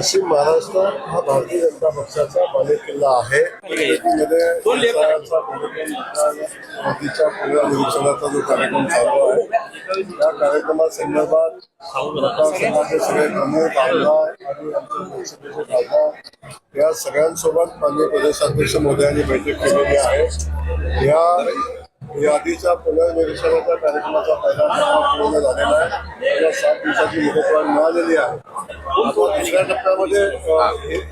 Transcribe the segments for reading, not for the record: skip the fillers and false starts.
पश्चिम महाराष्ट्र हा भारतीय जनता पक्षाचा बालेकिल्ला आहे. मध्ये मोदीच्या पुनर्निरीक्षणाचा जो कार्यक्रम चालू आहे त्या कार्यक्रमासंदर्भात मतदारसंघाचे सगळे प्रमुख आमदार आणि आमचे लोकसभेचे खासदार या सगळ्यांसोबत माननीय प्रदेशाध्यक्ष मोदयांनी बैठक केलेली आहे. या यादीच्या पुनर्निरीक्षणाच्या कार्यक्रमाचा पहिला टप्पा पूर्ण झालेला आहे. त्याला 7 दिवसाची मुदतवाढ मिळालेली आहे. आता दुसऱ्या टप्प्यामध्ये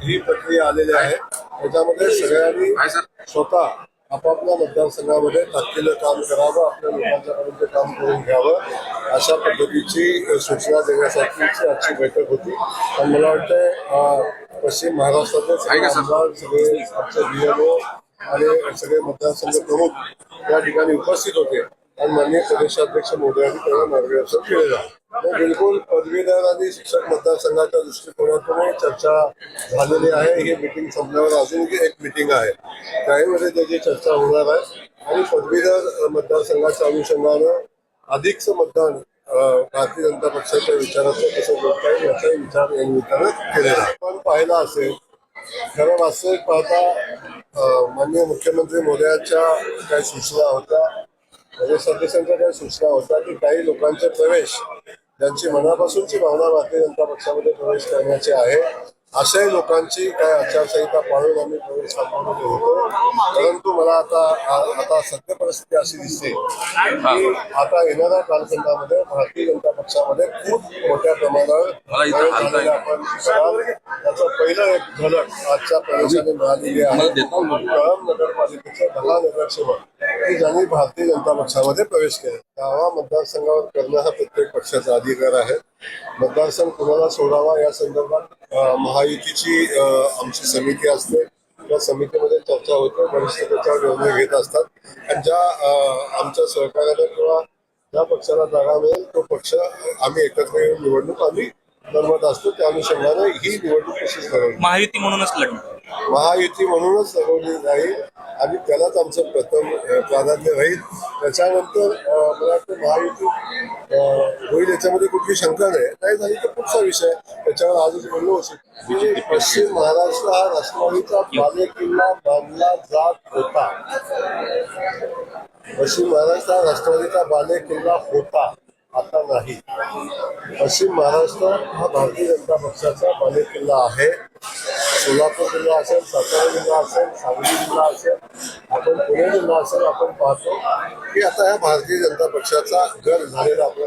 ही प्रक्रिया आलेली आहे. त्याच्यामध्ये सगळ्यांनी स्वतः आपापल्या मतदारसंघामध्ये ताकदीनं काम करावं, आपल्या लोकांच्यापर्यंत काम करून घ्यावं, अशा पद्धतीची सूचना देण्यासाठीची आजची बैठक होती. आणि मला वाटतं पश्चिम महाराष्ट्रातले सगळे आमदार, सगळे आमचे BLO आणि सगळे मतदारसंघ प्रमुख या ठिकाणी उपस्थित होते आणि माननीय प्रदेशाध्यक्ष मोदयांनी त्यांना मार्गदर्शन केलेलं आहे. बिलकुल पदवीधर आणि शिक्षक मतदारसंघाच्या दृष्टिकोनातून चर्चा झालेली आहे. ही मीटिंग संपल्यावर अजून एक मीटिंग आहे, त्यामध्ये त्याची चर्चा होणार आहे आणि पदवीधर मतदारसंघाच्या अनुषंगानं अधिकचं मतदान भारतीय जनता पक्षाच्या विचाराचं कसं करता येईल याचाही विचार या निमित्तानं केलेला आहे. पण पाहिला असेल खरं वास्तविक पाहता माननीय मुख्यमंत्री मोदयांच्या काही सूचना होत्या, प्रदेशाध्यक्षांच्या काही सूचना होत्या की काही लोकांचे प्रवेश ज्यांची मनापासूनची भावना भारतीय जनता पक्षामध्ये प्रवेश करण्याची आहे अशाही लोकांची काही आचारसंहिता पाळून आम्ही प्रवेश करण्यामध्ये होतो. परंतु मला आता सध्या परिस्थिती अशी दिसते की आता येणाऱ्या कालखंडामध्ये भारतीय जनता पक्षामध्ये खूप मोठ्या प्रमाणावर आपण त्याचं पहिलं एक झलक आजच्या प्रवेशाने मिळालेली आहे. कळंब नगरपालिकेचे 10 नगरसेवक की ज्यांनी भारतीय जनता पक्षामध्ये प्रवेश केला. दावा मतदारसंघावर करणं हा प्रत्येक पक्षाचा अधिकार आहे. मतदारसंघ कुणाला सोडावा या संदर्भात महायुतीची आमची समिती असते. त्या समितीमध्ये चर्चा होते, वरिष्ठ त्याच्यावर निर्णय घेत असतात आणि ज्या आमच्या सहकार्याने किंवा ज्या पक्षाला जागा मिळेल तो पक्ष आम्ही एकत्र येऊन निवडणूक आम्ही लढवत असतो. त्या अनुषंगाने ही निवडणूक कशीच लढवली महायुती म्हणूनच लढवली जाईल आणि त्यालाच आमचं प्रथम प्राधान्य राहील. त्याच्यानंतर मला वाटतं महायुती होईल याच्यामध्ये कुठली शंका नाही झाली तर पुढचा विषय त्याच्यावर आजच बोललो असेल. पश्चिम महाराष्ट्र हा राष्ट्रवादीचा बालेकिल्ला मानला जात होता. पश्चिम महाराष्ट्र हा राष्ट्रवादीचा बालेकिल्ला होता, आता नाही. पश्चिम महाराष्ट्र हा भारतीय जनता पक्षाचा बालेकिल्ला आहे. सोलापूर जिल्हा असेल, सातारा जिल्हा असेल, सांगली जिल्हा असेल, आपण पुणे जिल्हा असेल, आपण पाहतो की आता ह्या भारतीय जनता पक्षाचा गड झालेला आपला